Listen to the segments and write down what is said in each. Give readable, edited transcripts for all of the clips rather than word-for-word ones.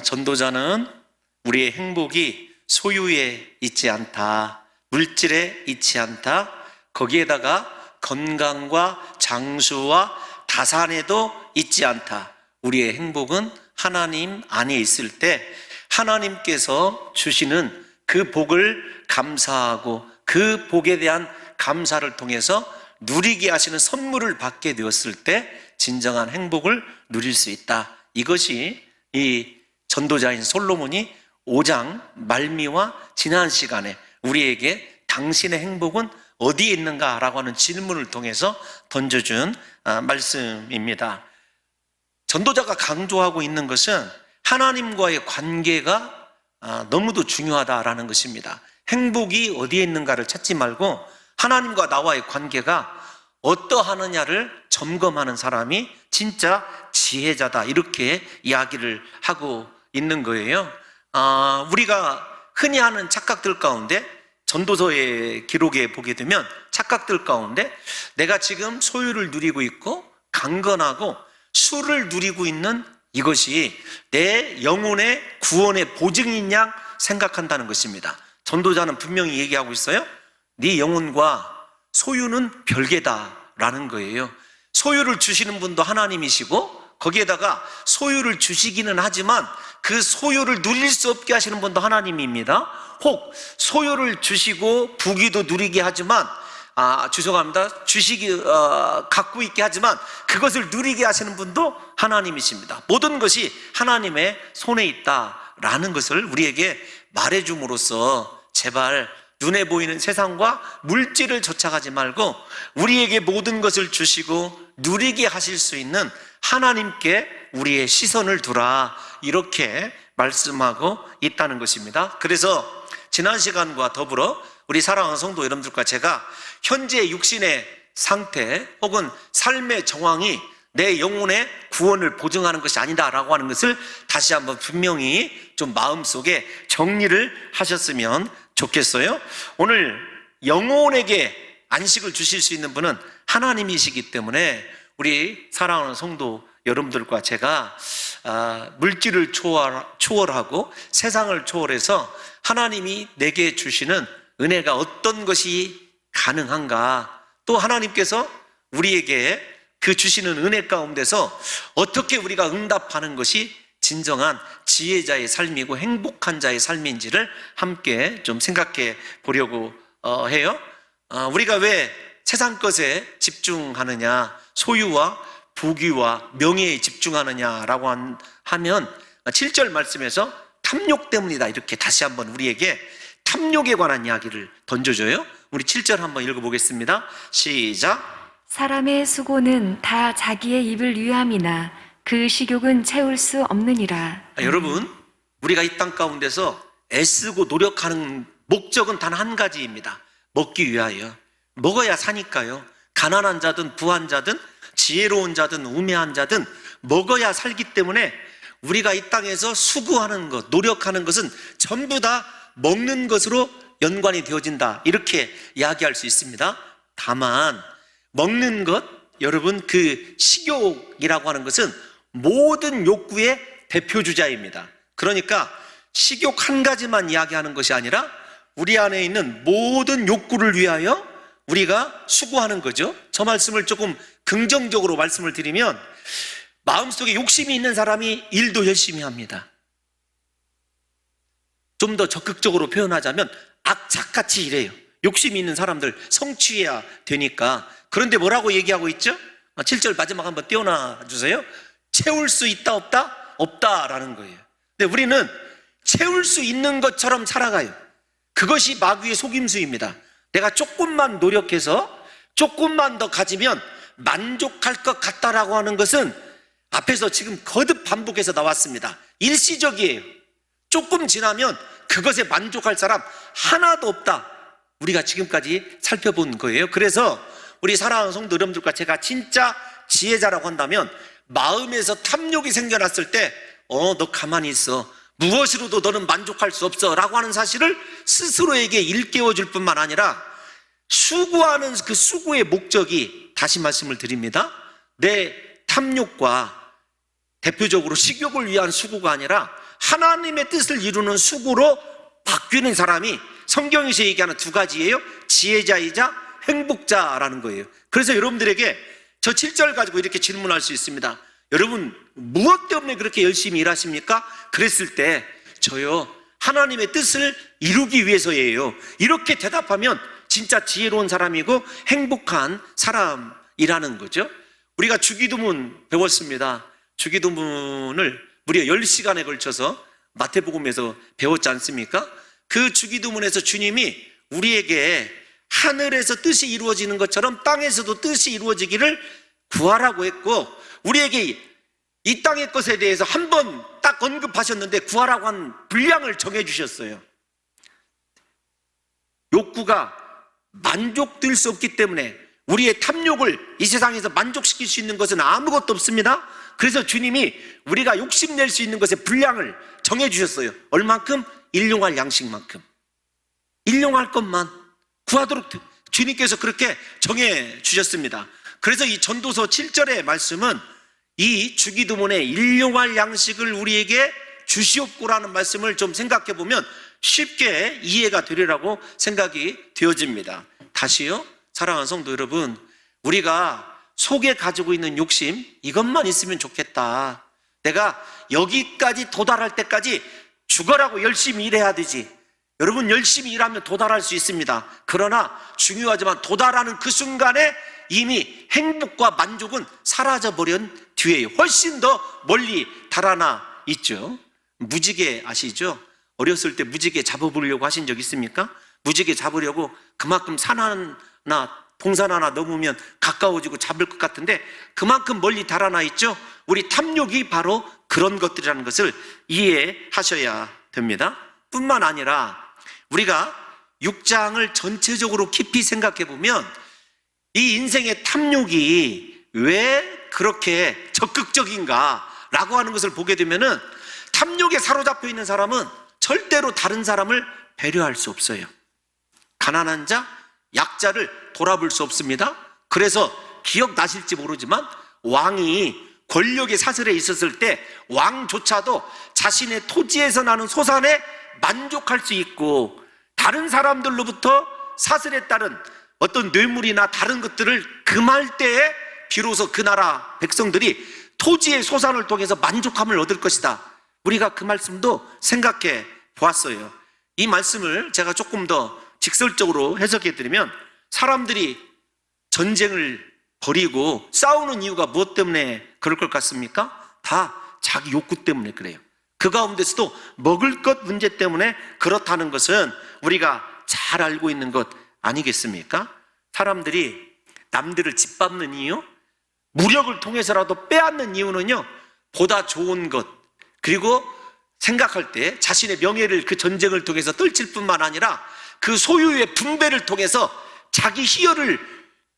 전도자는 우리의 행복이 소유에 있지 않다, 물질에 있지 않다, 거기에다가 건강과 장수와 다산에도 있지 않다. 우리의 행복은 하나님 안에 있을 때 하나님께서 주시는 그 복을 감사하고 그 복에 대한 감사를 통해서 누리게 하시는 선물을 받게 되었을 때 진정한 행복을 누릴 수 있다. 이것이 이 전도자인 솔로몬이 5장 말미와 지난 시간에 우리에게 당신의 행복은 어디에 있는가라고 하는 질문을 통해서 던져준 말씀입니다. 전도자가 강조하고 있는 것은 하나님과의 관계가 너무도 중요하다라는 것입니다. 행복이 어디에 있는가를 찾지 말고 하나님과 나와의 관계가 어떠하느냐를 점검하는 사람이 진짜 지혜자다, 이렇게 이야기를 하고 있는 거예요. 우리가 흔히 하는 착각들 가운데, 전도서의 기록에 보게 되면 착각들 가운데 내가 지금 소유를 누리고 있고 강건하고 수를 누리고 있는 이것이 내 영혼의 구원의 보증인 양 생각한다는 것입니다. 전도자는 분명히 얘기하고 있어요. 네 영혼과 소유는 별개다라는 거예요. 소유를 주시는 분도 하나님이시고 거기에다가 소유를 주시기는 하지만 그 소유를 누릴 수 없게 하시는 분도 하나님입니다. 혹 소유를 주시고 부귀도 누리게 하지만 갖고 있게 하지만 그것을 누리게 하시는 분도 하나님이십니다. 모든 것이 하나님의 손에 있다라는 것을 우리에게 말해줌으로써 제발 눈에 보이는 세상과 물질을 쫒아가지 말고 우리에게 모든 것을 주시고 누리게 하실 수 있는 하나님께 우리의 시선을 두라, 이렇게 말씀하고 있다는 것입니다. 그래서 지난 시간과 더불어 우리 사랑하는 성도 여러분들과 제가 현재 육신의 상태 혹은 삶의 정황이 내 영혼의 구원을 보증하는 것이 아니다라고 하는 것을 다시 한번 분명히 좀 마음속에 정리를 하셨으면 좋겠어요. 오늘 영혼에게 안식을 주실 수 있는 분은 하나님이시기 때문에 우리 사랑하는 성도 여러분들과 제가 물질을 초월하고 세상을 초월해서 하나님이 내게 주시는 은혜가 어떤 것이 가능한가, 또 하나님께서 우리에게 그 주시는 은혜 가운데서 어떻게 우리가 응답하는 것이 진정한 지혜자의 삶이고 행복한 자의 삶인지를 함께 좀 생각해 보려고 해요. 우리가 왜 세상 것에 집중하느냐, 소유와 부귀와 명예에 집중하느냐라고 하면 7절 말씀에서 탐욕 때문이다, 이렇게 다시 한번 우리에게 탐욕에 관한 이야기를 던져줘요. 우리 7절 한번 읽어보겠습니다. 시작. 사람의 수고는 다 자기의 입을 위함이나 그 식욕은 채울 수 없느니라. 여러분, 우리가 이 땅 가운데서 애쓰고 노력하는 목적은 단 한 가지입니다. 먹기 위하여. 먹어야 사니까요. 가난한 자든 부한 자든 지혜로운 자든 우매한 자든 먹어야 살기 때문에 우리가 이 땅에서 수고하는 것, 노력하는 것은 전부 다 먹는 것으로 연관이 되어진다, 이렇게 이야기할 수 있습니다. 다만 먹는 것, 여러분, 그 식욕이라고 하는 것은 모든 욕구의 대표주자입니다. 그러니까 식욕 한 가지만 이야기하는 것이 아니라 우리 안에 있는 모든 욕구를 위하여 우리가 수고하는 거죠. 저 말씀을 조금 긍정적으로 말씀을 드리면 마음속에 욕심이 있는 사람이 일도 열심히 합니다. 좀 더 적극적으로 표현하자면 악착같이 일해요. 욕심이 있는 사람들 성취해야 되니까. 그런데 뭐라고 얘기하고 있죠? 7절 마지막 한번 띄워놔 주세요. 채울 수 있다 없다? 없다라는 거예요. 근데 우리는 채울 수 있는 것처럼 살아가요. 그것이 마귀의 속임수입니다. 내가 조금만 노력해서 조금만 더 가지면 만족할 것 같다라고 하는 것은 앞에서 지금 거듭 반복해서 나왔습니다. 일시적이에요. 조금 지나면 그것에 만족할 사람 하나도 없다, 우리가 지금까지 살펴본 거예요. 그래서 우리 사랑하는 성도 여러분들과 제가 진짜 지혜자라고 한다면 마음에서 탐욕이 생겨났을 때 너 가만히 있어, 무엇으로도 너는 만족할 수 없어 라고 하는 사실을 스스로에게 일깨워 줄 뿐만 아니라 수고하는 그 수고의 목적이, 다시 말씀을 드립니다, 내 탐욕과 대표적으로 식욕을 위한 수고가 아니라 하나님의 뜻을 이루는 수고로 바뀌는 사람이 성경에서 얘기하는 두 가지예요. 지혜자이자 행복자라는 거예요. 그래서 여러분들에게 저 7절 가지고 이렇게 질문할 수 있습니다. 여러분, 무엇 때문에 그렇게 열심히 일하십니까? 그랬을 때 저요, 하나님의 뜻을 이루기 위해서예요. 이렇게 대답하면 진짜 지혜로운 사람이고 행복한 사람이라는 거죠. 우리가 주기도문 배웠습니다. 주기도문을 무려 10시간에 걸쳐서 마태복음에서 배웠지 않습니까? 그 주기도문에서 주님이 우리에게 하늘에서 뜻이 이루어지는 것처럼 땅에서도 뜻이 이루어지기를 구하라고 했고, 우리에게 이 땅의 것에 대해서 한 번 딱 언급하셨는데 구하라고 한 분량을 정해 주셨어요. 욕구가 만족될 수 없기 때문에 우리의 탐욕을 이 세상에서 만족시킬 수 있는 것은 아무것도 없습니다. 그래서 주님이 우리가 욕심낼 수 있는 것의 분량을 정해 주셨어요. 얼만큼? 일용할 양식만큼. 일용할 것만 구하도록 주님께서 그렇게 정해 주셨습니다. 그래서 이 전도서 7절의 말씀은 이 주기도문에 일용할 양식을 우리에게 주시옵고라는 말씀을 좀 생각해 보면 쉽게 이해가 되리라고 생각이 되어집니다. 다시요, 사랑하는 성도 여러분, 우리가 속에 가지고 있는 욕심, 이것만 있으면 좋겠다. 내가 여기까지 도달할 때까지 죽어라고 열심히 일해야 되지. 여러분, 열심히 일하면 도달할 수 있습니다. 그러나 중요하지만 도달하는 그 순간에 이미 행복과 만족은 사라져버린 뒤에 훨씬 더 멀리 달아나 있죠. 무지개 아시죠? 어렸을 때 무지개 잡아보려고 하신 적 있습니까? 무지개 잡으려고 그만큼 산 하나 동산 하나 넘으면 가까워지고 잡을 것 같은데 그만큼 멀리 달아나 있죠. 우리 탐욕이 바로 그런 것들이라는 것을 이해하셔야 됩니다. 뿐만 아니라 우리가 6장을 전체적으로 깊이 생각해 보면 이 인생의 탐욕이 왜 그렇게 적극적인가 라고 하는 것을 보게 되면은, 탐욕에 사로잡혀 있는 사람은 절대로 다른 사람을 배려할 수 없어요. 가난한 자, 약자를 돌아볼 수 없습니다. 그래서 기억나실지 모르지만 왕이 권력의 사슬에 있었을 때 왕조차도 자신의 토지에서 나는 소산에 만족할 수 있고, 다른 사람들로부터 사슬에 따른 어떤 뇌물이나 다른 것들을 금할 때에 비로소 그 나라 백성들이 토지의 소산을 통해서 만족함을 얻을 것이다. 우리가 그 말씀도 생각해 보았어요. 이 말씀을 제가 조금 더 직설적으로 해석해 드리면, 사람들이 전쟁을 벌이고 싸우는 이유가 무엇 때문에 그럴 것 같습니까? 다 자기 욕구 때문에 그래요. 그 가운데서도 먹을 것 문제 때문에 그렇다는 것은 우리가 잘 알고 있는 것 아니겠습니까? 사람들이 남들을 짓밟는 이유, 무력을 통해서라도 빼앗는 이유는요, 보다 좋은 것, 그리고 생각할 때 자신의 명예를 그 전쟁을 통해서 떨칠 뿐만 아니라 그 소유의 분배를 통해서 자기 희열을,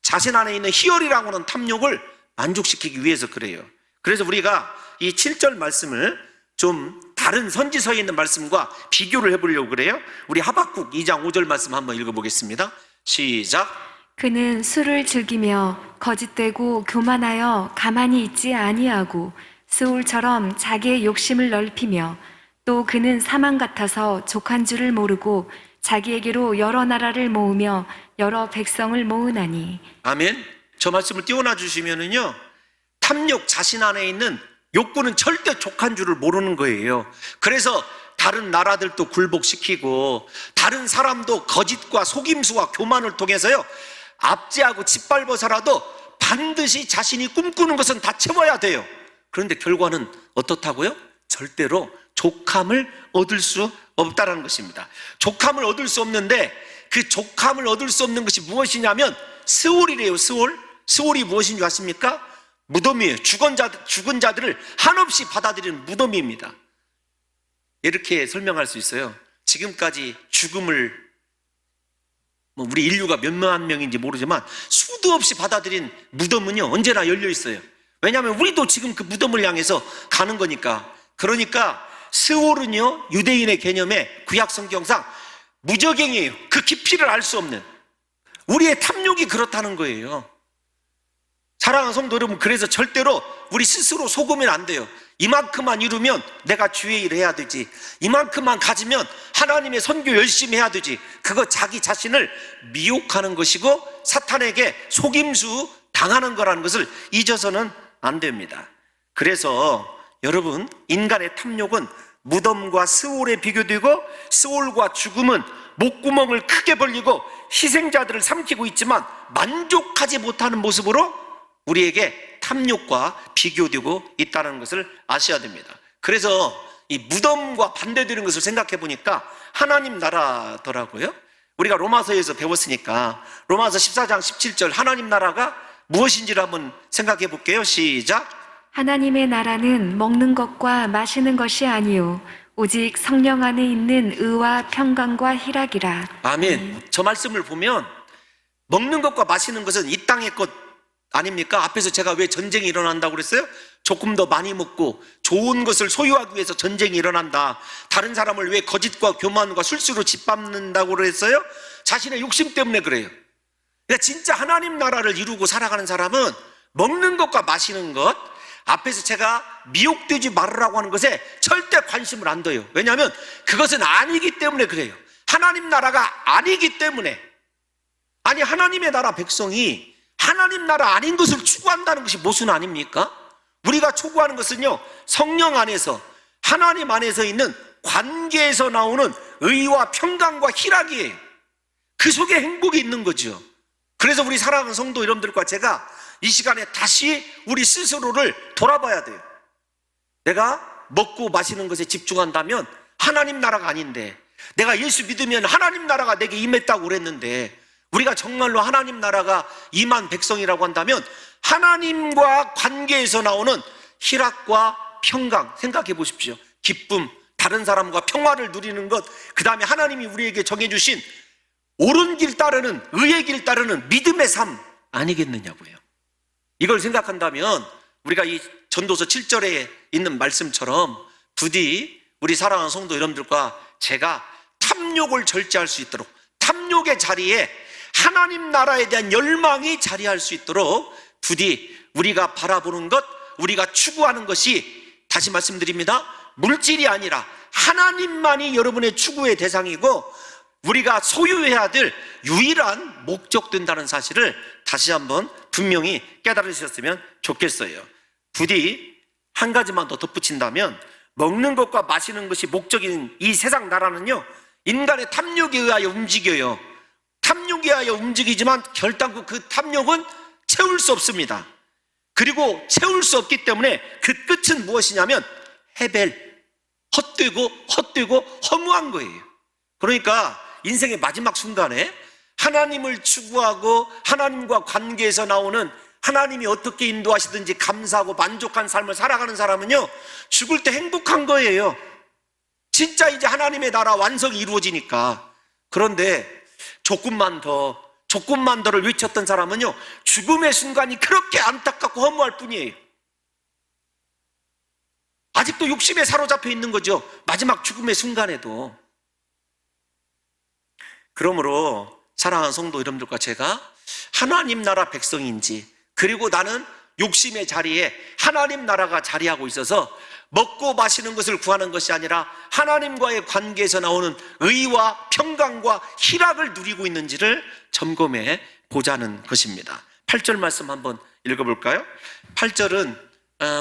자신 안에 있는 희열이라고 하는 탐욕을 만족시키기 위해서 그래요. 그래서 우리가 이 7절 말씀을 좀 다른 선지서에 있는 말씀과 비교를 해보려고 그래요. 우리 하박국 2장 5절 말씀 한번 읽어보겠습니다. 시작. 그는 술을 즐기며 거짓되고 교만하여 가만히 있지 아니하고 스올처럼 자기의 욕심을 넓히며, 또 그는 사망 같아서 족한 줄을 모르고 자기에게로 여러 나라를 모으며 여러 백성을 모으나니. 아멘. 저 말씀을 띄워놔 주시면은요, 탐욕, 자신 안에 있는 욕구는 절대 족한 줄을 모르는 거예요. 그래서 다른 나라들도 굴복시키고 다른 사람도 거짓과 속임수와 교만을 통해서요, 압제하고 짓밟아서라도 반드시 자신이 꿈꾸는 것은 다 채워야 돼요. 그런데 결과는 어떻다고요? 절대로 족함을 얻을 수 없다라는 것입니다. 족함을 얻을 수 없는데, 그 족함을 얻을 수 없는 것이 무엇이냐면 스올이래요. 스올이 무엇인 줄 아십니까? 무덤이에요. 죽은 자들을 한없이 받아들이는 무덤입니다. 이렇게 설명할 수 있어요. 지금까지 죽음을 우리 인류가 몇만 명인지 모르지만 수도 없이 받아들인 무덤은요, 언제나 열려 있어요. 왜냐하면 우리도 지금 그 무덤을 향해서 가는 거니까. 그러니까 스올은요, 유대인의 개념에 구약 성경상 무저갱이에요. 그 깊이를 알 수 없는. 우리의 탐욕이 그렇다는 거예요. 사랑하는 성도 여러분, 그래서 절대로 우리 스스로 속으면 안 돼요. 이만큼만 이루면 내가 주의 일을 해야 되지, 이만큼만 가지면 하나님의 선교 열심히 해야 되지, 그거 자기 자신을 미혹하는 것이고 사탄에게 속임수 당하는 거라는 것을 잊어서는 안 됩니다. 그래서 여러분, 인간의 탐욕은 무덤과 스올에 비교되고 스올과 죽음은 목구멍을 크게 벌리고 희생자들을 삼키고 있지만 만족하지 못하는 모습으로 우리에게 탐욕과 비교되고 있다는 것을 아셔야 됩니다. 그래서 이 무덤과 반대되는 것을 생각해 보니까 하나님 나라더라고요. 우리가 로마서에서 배웠으니까 로마서 14장 17절 하나님 나라가 무엇인지를 한번 생각해 볼게요. 시작. 하나님의 나라는 먹는 것과 마시는 것이 아니요 오직 성령 안에 있는 의와 평강과 희락이라. 아멘. 저 말씀을 보면 먹는 것과 마시는 것은 이 땅의 것 아닙니까? 앞에서 제가 왜 전쟁이 일어난다고 그랬어요? 조금 더 많이 먹고 좋은 것을 소유하기 위해서 전쟁이 일어난다. 다른 사람을 왜 거짓과 교만과 술수로 짓밟는다고 그랬어요? 자신의 욕심 때문에 그래요. 그러니까 진짜 하나님 나라를 이루고 살아가는 사람은 먹는 것과 마시는 것, 앞에서 제가 미혹되지 말으라고 하는 것에 절대 관심을 안 둬요. 왜냐하면 그것은 아니기 때문에 그래요. 하나님 나라가 아니기 때문에. 아니, 하나님의 나라 백성이 하나님 나라 아닌 것을 추구한다는 것이 모순 아닙니까? 우리가 추구하는 것은요, 성령 안에서 하나님 안에서 있는 관계에서 나오는 의와 평강과 희락이에요. 그 속에 행복이 있는 거죠. 그래서 우리 사랑하는 성도 여러분들과 제가 이 시간에 다시 우리 스스로를 돌아봐야 돼요. 내가 먹고 마시는 것에 집중한다면 하나님 나라가 아닌데, 내가 예수 믿으면 하나님 나라가 내게 임했다고 그랬는데, 우리가 정말로 하나님 나라가 임한 백성이라고 한다면 하나님과 관계에서 나오는 희락과 평강, 생각해 보십시오. 기쁨, 다른 사람과 평화를 누리는 것, 그 다음에 하나님이 우리에게 정해주신 옳은 길 따르는, 의의 길 따르는 믿음의 삶 아니겠느냐고요. 이걸 생각한다면 우리가 이 전도서 7절에 있는 말씀처럼 부디 우리 사랑하는 성도 여러분들과 제가 탐욕을 절제할 수 있도록, 탐욕의 자리에 하나님 나라에 대한 열망이 자리할 수 있도록 부디 우리가 바라보는 것, 우리가 추구하는 것이, 다시 말씀드립니다, 물질이 아니라 하나님만이 여러분의 추구의 대상이고 우리가 소유해야 될 유일한 목적 된다는 사실을 다시 한번 분명히 깨달으셨으면 좋겠어요. 부디 한 가지만 더 덧붙인다면, 먹는 것과 마시는 것이 목적인 이 세상 나라는요, 인간의 탐욕에 의하여 움직여요. 탐욕에 의하여 움직이지만 결단코 그 탐욕은 채울 수 없습니다. 그리고 채울 수 없기 때문에 그 끝은 무엇이냐면 해벨, 헛되고 허무한 거예요. 그러니까 인생의 마지막 순간에 하나님을 추구하고 하나님과 관계에서 나오는, 하나님이 어떻게 인도하시든지 감사하고 만족한 삶을 살아가는 사람은요, 죽을 때 행복한 거예요. 진짜 이제 하나님의 나라 완성이 이루어지니까. 그런데 조금만 더를 외쳤던 사람은요, 죽음의 순간이 그렇게 안타깝고 허무할 뿐이에요. 아직도 욕심에 사로잡혀 있는 거죠. 마지막 죽음의 순간에도. 그러므로 사랑하는 성도 여러분들과 제가 하나님 나라 백성인지, 그리고 나는 욕심의 자리에 하나님 나라가 자리하고 있어서 먹고 마시는 것을 구하는 것이 아니라 하나님과의 관계에서 나오는 의와 평강과 희락을 누리고 있는지를 점검해 보자는 것입니다. 8절 말씀 한번 읽어볼까요? 8절은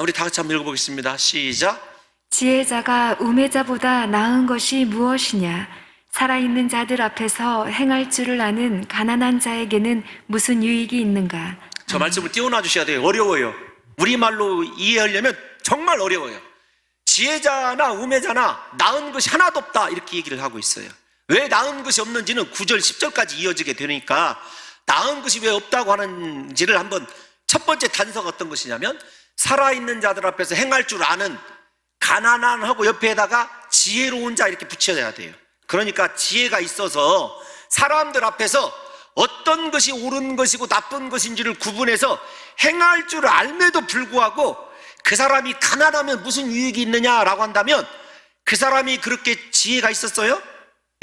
우리 다 같이 한번 읽어보겠습니다. 시작. 지혜자가 우매자보다 나은 것이 무엇이냐? 살아있는 자들 앞에서 행할 줄을 아는 가난한 자에게는 무슨 유익이 있는가? 저 말씀을 띄워놔 주셔야 돼요. 어려워요. 우리말로 이해하려면 정말 어려워요. 지혜자나 우매자나 나은 것이 하나도 없다, 이렇게 얘기를 하고 있어요. 왜 나은 것이 없는지는 9절 10절까지 이어지게 되니까, 나은 것이 왜 없다고 하는지를 한번, 첫 번째 단서가 어떤 것이냐면, 살아있는 자들 앞에서 행할 줄 아는 가난한 하고 옆에다가 지혜로운 자 이렇게 붙여야 돼요. 그러니까 지혜가 있어서 사람들 앞에서 어떤 것이 옳은 것이고 나쁜 것인지를 구분해서 행할 줄 알매도 불구하고 그 사람이 가난하면 무슨 유익이 있느냐라고 한다면, 그 사람이 그렇게 지혜가 있었어요?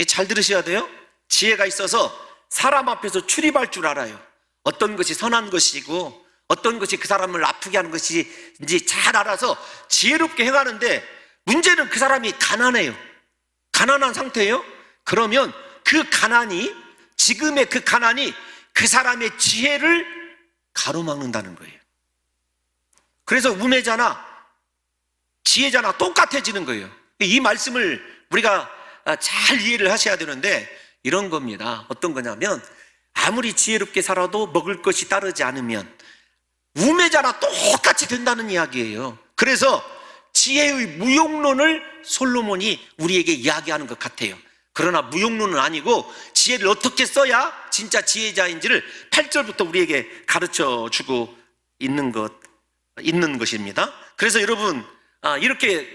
잘 들으셔야 돼요. 지혜가 있어서 사람 앞에서 출입할 줄 알아요. 어떤 것이 선한 것이고 어떤 것이 그 사람을 아프게 하는 것인지 잘 알아서 지혜롭게 행하는데, 문제는 그 사람이 가난해요. 가난한 상태예요. 그러면 그 가난이, 지금의 그 가난이 그 사람의 지혜를 가로막는다는 거예요. 그래서 우매자나 지혜자나 똑같아지는 거예요. 이 말씀을 우리가 잘 이해를 하셔야 되는데, 이런 겁니다. 어떤 거냐면, 아무리 지혜롭게 살아도 먹을 것이 따르지 않으면 우매자나 똑같이 된다는 이야기예요. 그래서 지혜의 무용론을 솔로몬이 우리에게 이야기하는 것 같아요. 그러나 무용론은 아니고 지혜를 어떻게 써야 진짜 지혜자인지를 8절부터 우리에게 가르쳐 주고 있는 것입니다. 그래서 여러분, 이렇게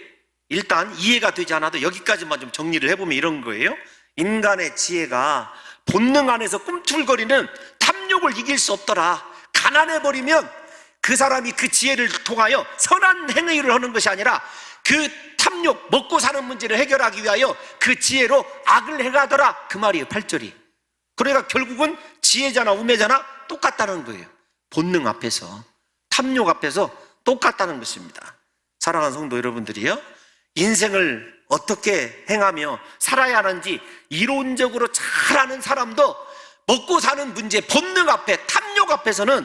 일단 이해가 되지 않아도 여기까지만 좀 정리를 해보면 이런 거예요. 인간의 지혜가 본능 안에서 꿈틀거리는 탐욕을 이길 수 없더라. 가난해버리면 그 사람이 그 지혜를 통하여 선한 행위를 하는 것이 아니라 그 탐욕, 먹고 사는 문제를 해결하기 위하여 그 지혜로 악을 행하더라, 그 말이에요. 8절이. 그러니까 결국은 지혜자나 우매자나 똑같다는 거예요. 본능 앞에서, 탐욕 앞에서 똑같다는 것입니다. 사랑하는 성도 여러분들이요, 인생을 어떻게 행하며 살아야 하는지 이론적으로 잘 아는 사람도 먹고 사는 문제, 본능 앞에, 탐욕 앞에서는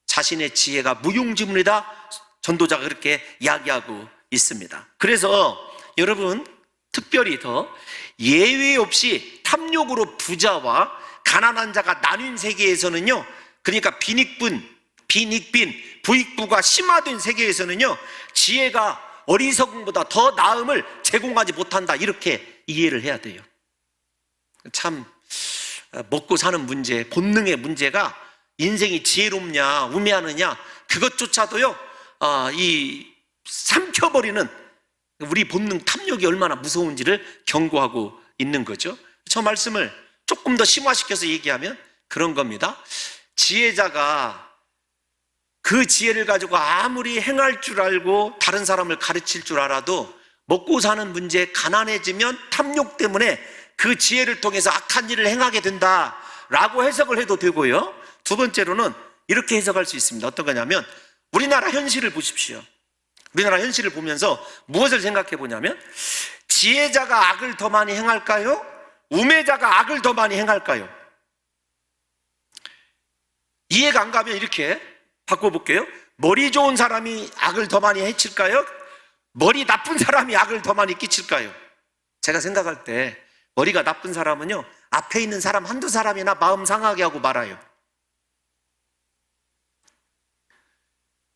자신의 지혜가 무용지물이다, 전도자가 그렇게 이야기하고 있습니다. 그래서 여러분, 특별히 더 예외 없이 탐욕으로 부자와 가난한 자가 나뉜 세계에서는요, 그러니까 빈익빈, 부익부가 심화된 세계에서는요, 지혜가 어리석음보다 더 나음을 제공하지 못한다, 이렇게 이해를 해야 돼요. 참 먹고 사는 문제, 본능의 문제가 인생이 지혜롭냐 우매하느냐, 그것조차도요 삼켜버리는 우리 본능 탐욕이 얼마나 무서운지를 경고하고 있는 거죠. 저 말씀을 조금 더 심화시켜서 얘기하면 그런 겁니다. 지혜자가 그 지혜를 가지고 아무리 행할 줄 알고 다른 사람을 가르칠 줄 알아도 먹고 사는 문제에 가난해지면 탐욕 때문에 그 지혜를 통해서 악한 일을 행하게 된다라고 해석을 해도 되고요. 두 번째로는 이렇게 해석할 수 있습니다. 어떤 거냐면, 우리나라 현실을 보십시오. 우리나라 현실을 보면서 무엇을 생각해 보냐면, 지혜자가 악을 더 많이 행할까요? 우매자가 악을 더 많이 행할까요? 이해가 안 가면 이렇게 바꿔볼게요. 머리 좋은 사람이 악을 더 많이 해칠까요? 머리 나쁜 사람이 악을 더 많이 끼칠까요? 제가 생각할 때 머리가 나쁜 사람은요, 앞에 있는 사람 한두 사람이나 마음 상하게 하고 말아요.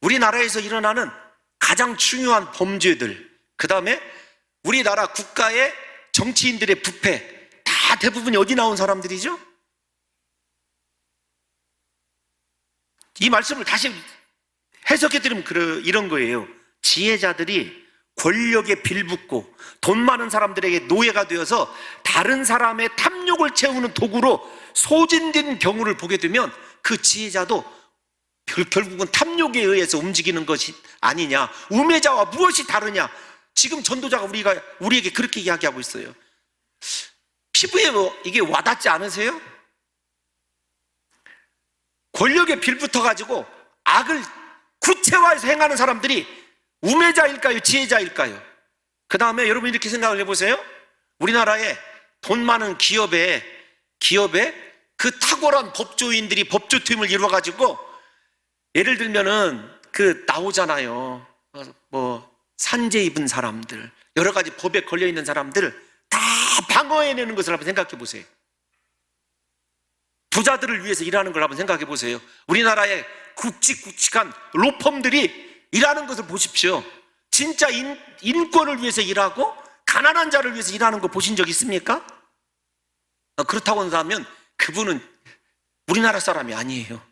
우리나라에서 일어나는 가장 중요한 범죄들, 그 다음에 우리나라 국가의 정치인들의 부패, 다 대부분이 어디 나온 사람들이죠? 이 말씀을 다시 해석해드리면 이런 거예요. 지혜자들이 권력에 빌붙고 돈 많은 사람들에게 노예가 되어서 다른 사람의 탐욕을 채우는 도구로 소진된 경우를 보게 되면 그 지혜자도 결국은 탐욕에 의해서 움직이는 것이 아니냐, 우매자와 무엇이 다르냐, 지금 전도자가 우리에게 그렇게 이야기하고 있어요. 피부에 이게 와닿지 않으세요? 권력에 빌붙어가지고 악을 구체화해서 행하는 사람들이 우매자일까요? 지혜자일까요? 그 다음에 여러분 이렇게 생각을 해보세요. 우리나라에 돈 많은 기업에 그 탁월한 법조인들이 법조팀을 이루어가지고, 예를 들면은 나오잖아요. 산재 입은 사람들, 여러 가지 법에 걸려있는 사람들 다 방어해내는 것을 한번 생각해 보세요. 부자들을 위해서 일하는 걸 한번 생각해 보세요. 우리나라의 굵직굵직한 로펌들이 일하는 것을 보십시오. 진짜 인권을 위해서 일하고 가난한 자를 위해서 일하는 거 보신 적 있습니까? 그렇다고 한다면 그분은 우리나라 사람이 아니에요.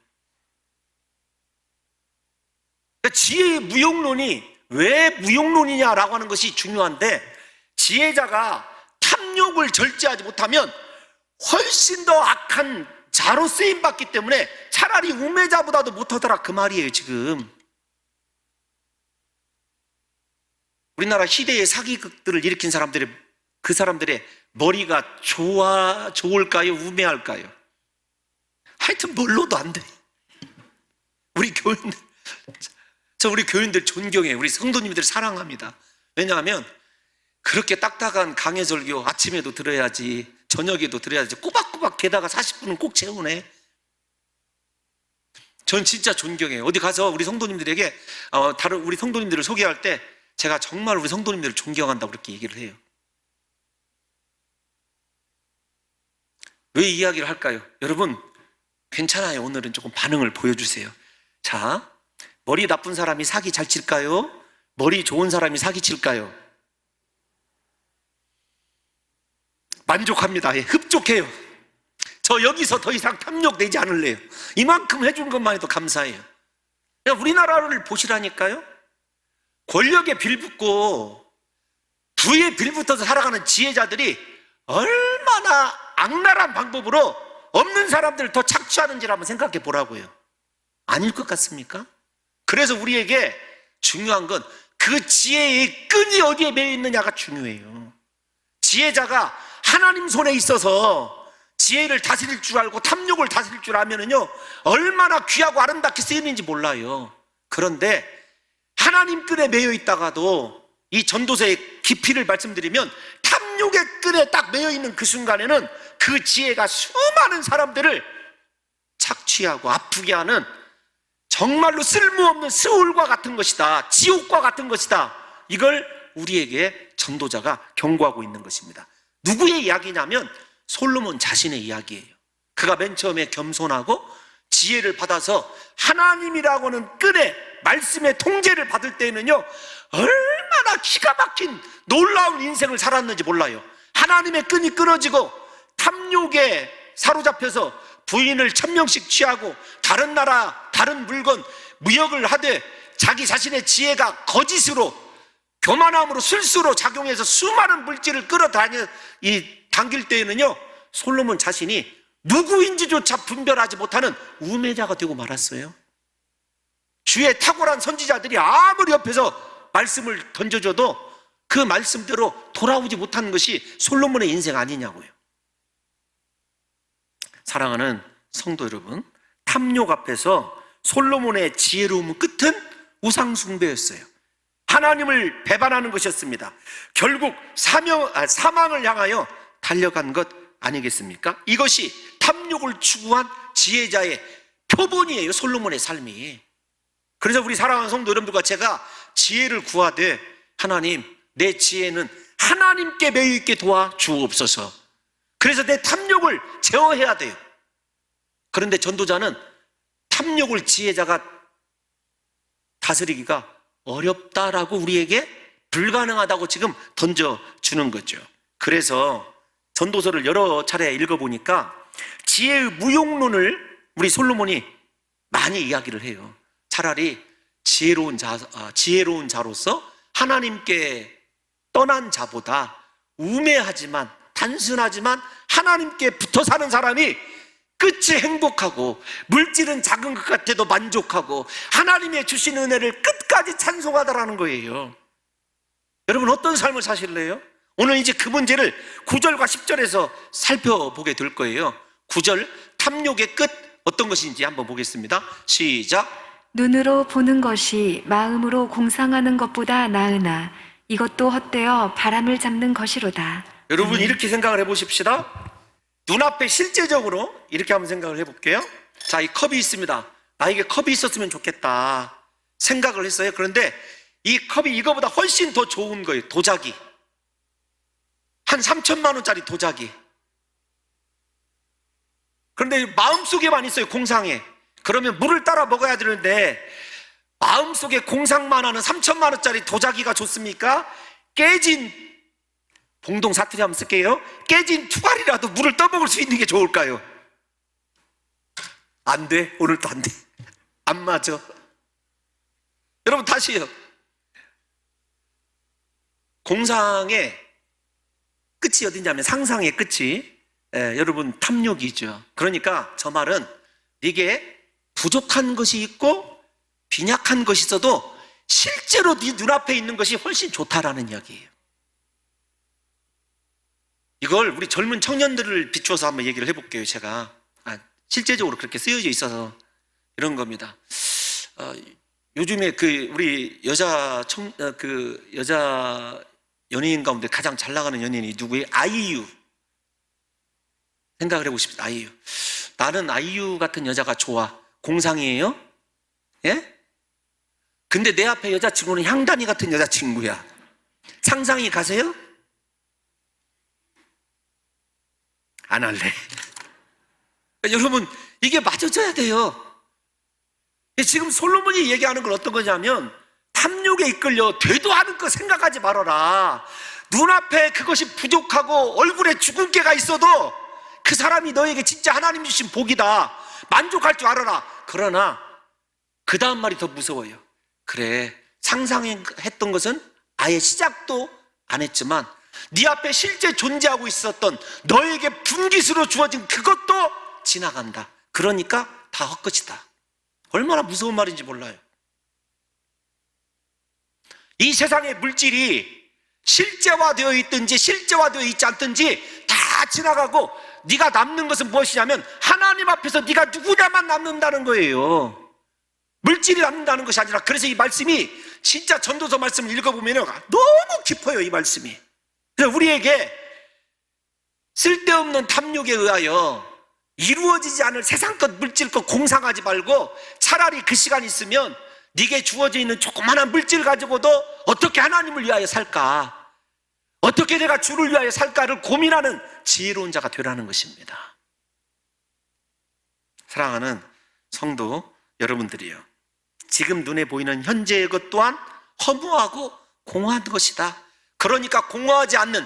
그러니까 지혜의 무용론이 왜 무용론이냐라고 하는 것이 중요한데, 지혜자가 탐욕을 절제하지 못하면 훨씬 더 악한 자로 쓰임받기 때문에 차라리 우매자보다도 못하더라, 그 말이에요. 지금 우리나라 희대의 사기극들을 일으킨 그 사람들의 머리가 좋을까요? 우매할까요? 하여튼 뭘로도 안 돼. 우리 교인들, 저 우리 교인들 존경해요. 우리 성도님들 사랑합니다. 왜냐하면 그렇게 딱딱한 강해 설교 아침에도 들어야지, 저녁에도 들어야지, 꼬박꼬박 게다가 40분은 꼭 채우네. 전 진짜 존경해요. 어디 가서 우리 성도님들에게 다른 우리 성도님들을 소개할 때 제가 정말 우리 성도님들을 존경한다고 그렇게 얘기를 해요. 왜 이야기를 할까요? 여러분 괜찮아요. 오늘은 조금 반응을 보여주세요. 자, 머리 나쁜 사람이 사기 잘 칠까요? 머리 좋은 사람이 사기 칠까요? 만족합니다. 예, 흡족해요. 저 여기서 더 이상 탐욕 내지 않을래요. 이만큼 해준 것만 해도 감사해요. 우리나라를 보시라니까요. 권력에 빌붙고 부에 빌붙어서 살아가는 지혜자들이 얼마나 악랄한 방법으로 없는 사람들을 더 착취하는지를 한번 생각해 보라고요. 아닐 것 같습니까? 그래서 우리에게 중요한 건 그 지혜의 끈이 어디에 매여 있느냐가 중요해요. 지혜자가 하나님 손에 있어서 지혜를 다스릴 줄 알고 탐욕을 다스릴 줄 알면은요, 얼마나 귀하고 아름답게 쓰이는지 몰라요. 그런데 하나님 끈에 매여 있다가도 이 전도서의 깊이를 말씀드리면 탐욕의 끈에 딱 매여 있는 그 순간에는 그 지혜가 수많은 사람들을 착취하고 아프게 하는 정말로 쓸모없는 스올과 같은 것이다, 지옥과 같은 것이다. 이걸 우리에게 전도자가 경고하고 있는 것입니다. 누구의 이야기냐면 솔로몬 자신의 이야기예요. 그가 맨 처음에 겸손하고 지혜를 받아서 하나님이라고는 끈에 말씀의 통제를 받을 때에는요, 얼마나 기가 막힌 놀라운 인생을 살았는지 몰라요. 하나님의 끈이 끊어지고 탐욕에 사로잡혀서 부인을 1000명씩 취하고 다른 나라 다른 물건 무역을 하되 자기 자신의 지혜가 거짓으로 교만함으로 술수로 작용해서 수많은 물질을 당길 때에는요, 솔로몬 자신이 누구인지조차 분별하지 못하는 우매자가 되고 말았어요. 주의 탁월한 선지자들이 아무리 옆에서 말씀을 던져줘도 그 말씀대로 돌아오지 못하는 것이 솔로몬의 인생 아니냐고요. 사랑하는 성도 여러분, 탐욕 앞에서 솔로몬의 지혜로움 끝은 우상 숭배였어요. 하나님을 배반하는 것이었습니다. 결국 사망을 향하여 달려간 것 아니겠습니까? 이것이 탐욕을 추구한 지혜자의 표본이에요. 솔로몬의 삶이. 그래서 우리 사랑하는 성도 여러분들과 제가 지혜를 구하되, 하나님, 내 지혜는 하나님께 매여 있게 도와 주옵소서. 그래서 내 탐욕을 제어해야 돼요. 그런데 전도자는 탐욕을 지혜자가 다스리기가 어렵다라고 우리에게 불가능하다고 지금 던져주는 거죠. 그래서 전도서를 여러 차례 읽어보니까 지혜의 무용론을 우리 솔로몬이 많이 이야기를 해요. 차라리 지혜로운 자로서 하나님께 떠난 자보다 우매하지만 단순하지만 하나님께 붙어 사는 사람이 끝이 행복하고 물질은 작은 것 같아도 만족하고 하나님의 주신 은혜를 끝까지 찬송하다라는 거예요. 여러분 어떤 삶을 사실래요? 오늘 이제 그 문제를 9절과 10절에서 살펴보게 될 거예요. 9절, 탐욕의 끝 어떤 것인지 한번 보겠습니다. 시작. 눈으로 보는 것이 마음으로 공상하는 것보다 나으나 이것도 헛되어 바람을 잡는 것이로다. 여러분 이렇게 생각을 해보십시다. 눈앞에 실제적으로 이렇게 한번 생각을 해볼게요. 자, 이 컵이 있습니다. 나에게 컵이 있었으면 좋겠다 생각을 했어요. 그런데 이 컵이 이거보다 훨씬 더 좋은 거예요. 도자기. 한 3천만 원짜리 도자기. 그런데 마음속에만 있어요. 공상에. 그러면 물을 따라 먹어야 되는데 마음속에 공상만 하는 3천만 원짜리 도자기가 좋습니까? 깨진, 봉동 사투리 한번 쓸게요. 깨진 투갈이라도 물을 떠먹을 수 있는 게 좋을까요? 안 돼. 오늘도 안 돼. 안 맞아. 여러분 다시요. 공상의 끝이 어디냐면 상상의 끝이 여러분 탐욕이죠. 그러니까 저 말은 네게 부족한 것이 있고 빈약한 것이 있어도 실제로 네 눈앞에 있는 것이 훨씬 좋다라는 이야기예요. 이걸 우리 젊은 청년들을 비추어서 한번 얘기를 해볼게요. 제가 실제적으로 그렇게 쓰여져 있어서 이런 겁니다. 요즘에 우리 여자 연예인 가운데 가장 잘 나가는 연예인이 누구예요? 아이유. 생각을 해보고 싶습니다. 아이유. 나는 아이유 같은 여자가 좋아. 공상이에요? 예? 근데 내 앞에 여자친구는 향단이 같은 여자친구야. 상상이 가세요? 안 할래. 여러분, 이게 맞아져야 돼요. 지금 솔로몬이 얘기하는 건 어떤 거냐면, 탐욕에 이끌려 되도 않은 거 생각하지 말아라. 눈앞에 그것이 부족하고 얼굴에 주근깨가 있어도 그 사람이 너에게 진짜 하나님 주신 복이다. 만족할 줄 알아라. 그러나 그 다음 말이 더 무서워요. 그래, 상상했던 것은 아예 시작도 안 했지만 네 앞에 실제 존재하고 있었던 너에게 분깃으로 주어진 그것도 지나간다. 그러니까 다 헛것이다. 얼마나 무서운 말인지 몰라요. 이 세상의 물질이 실제화되어 있든지 실제화되어 있지 않든지 다 지나가고 네가 남는 것은 무엇이냐면 하나님 앞에서 네가 누구냐만 남는다는 거예요. 물질이 남는다는 것이 아니라. 그래서 이 말씀이 진짜 전도서 말씀을 읽어보면 너무 깊어요. 이 말씀이. 그래서 우리에게 쓸데없는 탐욕에 의하여 이루어지지 않을 세상것 물질것 공상하지 말고 차라리 그 시간 있으면 네게 주어져 있는 조그마한 물질 가지고도 어떻게 하나님을 위하여 살까, 어떻게 내가 주를 위하여 살까를 고민하는 지혜로운 자가 되라는 것입니다. 사랑하는 성도 여러분들이요, 지금 눈에 보이는 현재의 것 또한 허무하고 공허한 것이다. 그러니까 공허하지 않는,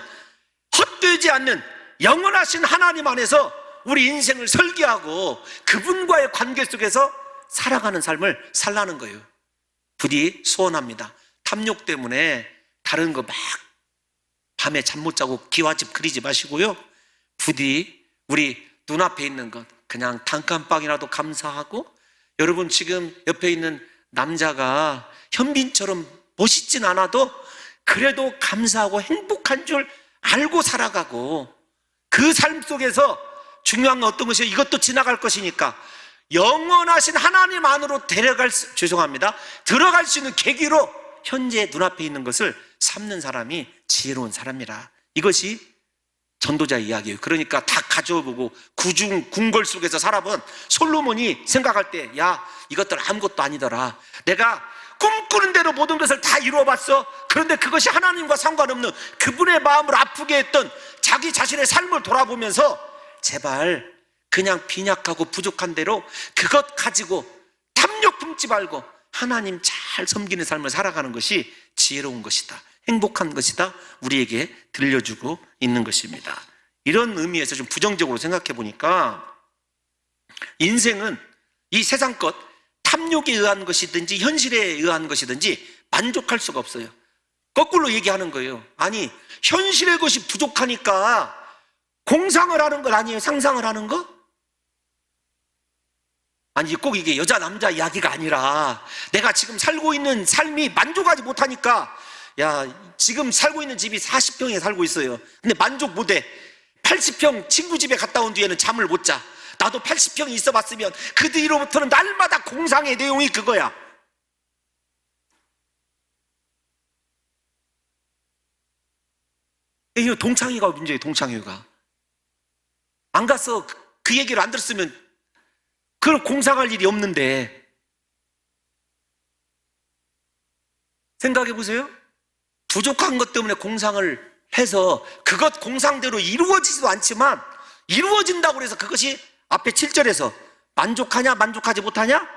헛되지 않는 영원하신 하나님 안에서 우리 인생을 설계하고 그분과의 관계 속에서 살아가는 삶을 살라는 거예요. 부디 소원합니다. 탐욕 때문에 다른 거 막 밤에 잠 못 자고 기와집 그리지 마시고요. 부디 우리 눈앞에 있는 것 그냥 단칸방이라도 감사하고, 여러분 지금 옆에 있는 남자가 현빈처럼 멋있진 않아도 그래도 감사하고 행복한 줄 알고 살아가고, 그 삶 속에서 중요한 건 어떤 것이에요? 이것도 지나갈 것이니까 영원하신 하나님 안으로 들어갈 수 있는 계기로 현재 눈앞에 있는 것을 삼는 사람이 지혜로운 사람이라. 이것이 전도자의 이야기예요. 그러니까 다 가져보고 궁궐 속에서 살아본 솔로몬이 생각할 때, 야, 이것들 아무것도 아니더라. 내가 꿈꾸는 대로 모든 것을 다 이루어봤어. 그런데 그것이 하나님과 상관없는 그분의 마음을 아프게 했던 자기 자신의 삶을 돌아보면서 제발 그냥 빈약하고 부족한 대로 그것 가지고 탐욕 품지 말고 하나님 잘 섬기는 삶을 살아가는 것이 지혜로운 것이다, 행복한 것이다, 우리에게 들려주고 있는 것입니다. 이런 의미에서 좀 부정적으로 생각해 보니까 인생은 이 세상 것, 탐욕에 의한 것이든지 현실에 의한 것이든지 만족할 수가 없어요. 거꾸로 얘기하는 거예요. 아니, 현실의 것이 부족하니까 공상을 하는 것 아니에요? 상상을 하는 거? 아니, 꼭 이게 여자 남자 이야기가 아니라 내가 지금 살고 있는 삶이 만족하지 못하니까, 야, 지금 살고 있는 집이 40평에 살고 있어요. 근데 만족 못해. 80평 친구 집에 갔다 온 뒤에는 잠을 못 자. 나도 80평이 있어 봤으면 그 뒤로부터는 날마다 공상의 내용이 그거야. 이거 동창회가 문제예요. 동창회가 안 가서 그 얘기를 안 들었으면 그걸 공상할 일이 없는데. 생각해 보세요. 부족한 것 때문에 공상을 해서 그것 공상대로 이루어지지도 않지만 이루어진다고 해서 그것이 앞에 7절에서 만족하냐 만족하지 못하냐?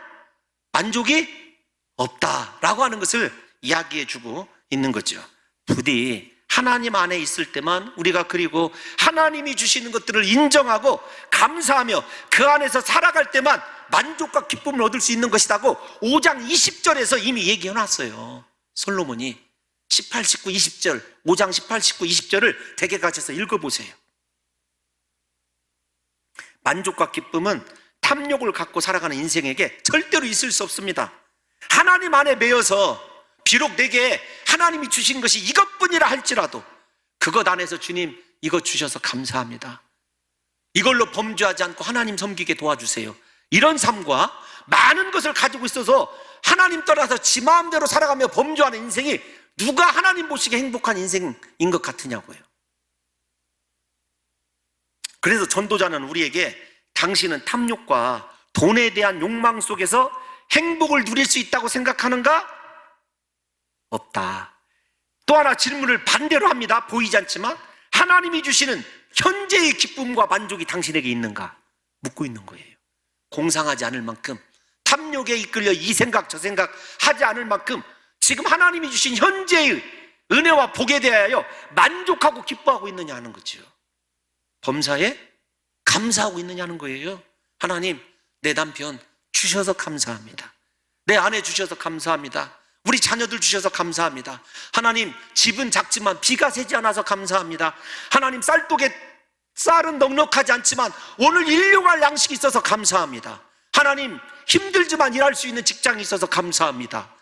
만족이 없다라고 하는 것을 이야기해 주고 있는 거죠. 부디 하나님 안에 있을 때만 우리가, 그리고 하나님이 주시는 것들을 인정하고 감사하며 그 안에서 살아갈 때만 만족과 기쁨을 얻을 수 있는 것이라고 5장 20절에서 이미 얘기해 놨어요. 솔로몬이 18, 19, 20절, 5장 18, 19, 20절을 댁에 가셔서 읽어보세요. 만족과 기쁨은 탐욕을 갖고 살아가는 인생에게 절대로 있을 수 없습니다. 하나님 안에 매여서 비록 내게 하나님이 주신 것이 이것뿐이라 할지라도 그것 안에서 주님 이거 주셔서 감사합니다, 이걸로 범죄하지 않고 하나님 섬기게 도와주세요, 이런 삶과 많은 것을 가지고 있어서 하나님 떠나서 지 마음대로 살아가며 범죄하는 인생이 누가 하나님 보시기에 행복한 인생인 것 같으냐고요. 그래서 전도자는 우리에게 당신은 탐욕과 돈에 대한 욕망 속에서 행복을 누릴 수 있다고 생각하는가? 없다. 또 하나 질문을 반대로 합니다. 보이지 않지만 하나님이 주시는 현재의 기쁨과 만족이 당신에게 있는가? 묻고 있는 거예요. 공상하지 않을 만큼, 탐욕에 이끌려 이 생각 저 생각 하지 않을 만큼 지금 하나님이 주신 현재의 은혜와 복에 대하여 만족하고 기뻐하고 있느냐 하는 거죠. 범사에 감사하고 있느냐는 거예요. 하나님, 내 남편 주셔서 감사합니다. 내 아내 주셔서 감사합니다. 우리 자녀들 주셔서 감사합니다. 하나님, 집은 작지만 비가 새지 않아서 감사합니다. 하나님, 쌀은 넉넉하지 않지만 오늘 일용할 양식이 있어서 감사합니다. 하나님, 힘들지만 일할 수 있는 직장이 있어서 감사합니다.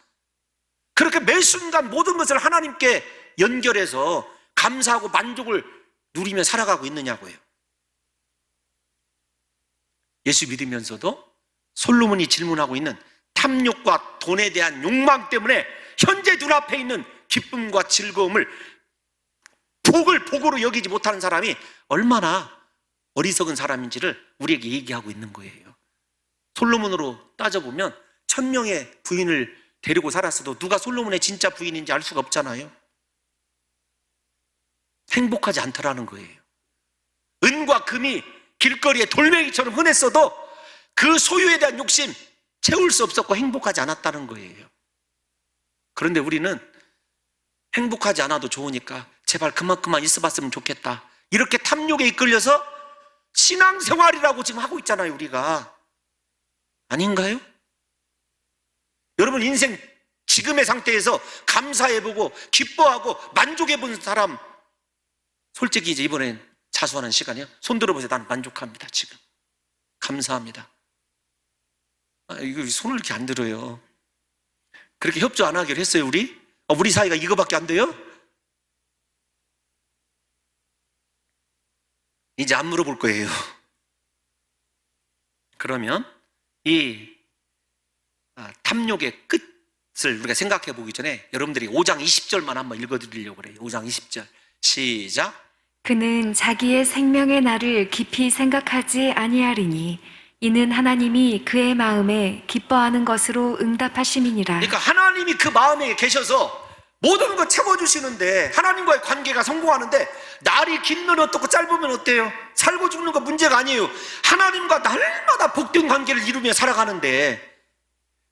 그렇게 매 순간 모든 것을 하나님께 연결해서 감사하고 만족을 누리며 살아가고 있느냐고요. 예수 믿으면서도 솔로몬이 질문하고 있는 탐욕과 돈에 대한 욕망 때문에 현재 눈앞에 있는 기쁨과 즐거움을 복으로 여기지 못하는 사람이 얼마나 어리석은 사람인지를 우리에게 얘기하고 있는 거예요. 솔로몬으로 따져보면 1000명의 부인을 데리고 살았어도 누가 솔로몬의 진짜 부인인지 알 수가 없잖아요. 행복하지 않더라는 거예요. 은과 금이 길거리에 돌멩이처럼 흔했어도 그 소유에 대한 욕심 채울 수 없었고 행복하지 않았다는 거예요. 그런데 우리는 행복하지 않아도 좋으니까 제발 그만 있어봤으면 좋겠다, 이렇게 탐욕에 이끌려서 신앙생활이라고 지금 하고 있잖아요. 우리가 아닌가요? 여러분, 인생 지금의 상태에서 감사해보고 기뻐하고 만족해본 사람 솔직히 이제 이번엔 자수하는 시간이에요. 손 들어보세요. 난 만족합니다. 지금 감사합니다. 이거 손을 이렇게 안 들어요. 그렇게 협조 안 하기로 했어요. 우리 사이가 이거밖에 안 돼요? 이제 안 물어볼 거예요. 그러면 이 탐욕의 끝을 우리가 생각해 보기 전에 여러분들이 5장 20절만 한번 읽어드리려고 그래요. 5장 20절 시작. 그는 자기의 생명의 날을 깊이 생각하지 아니하리니 이는 하나님이 그의 마음에 기뻐하는 것으로 응답하심이니라. 그러니까 하나님이 그 마음에 계셔서 모든 거 채워주시는데 하나님과의 관계가 성공하는데 날이 길면 어떻고 짧으면 어때요? 살고 죽는 거 문제가 아니에요. 하나님과 날마다 복된 관계를 이루며 살아가는데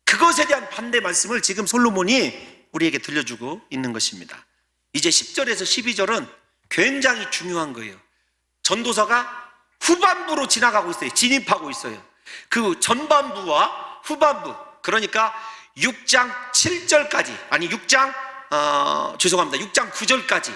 그것에 대한 반대 말씀을 지금 솔로몬이 우리에게 들려주고 있는 것입니다. 이제 10절에서 12절은 굉장히 중요한 거예요. 전도서가 후반부로 지나가고 있어요. 진입하고 있어요. 그 전반부와 후반부, 그러니까 6장 7절까지, 아니 6장 9절까지,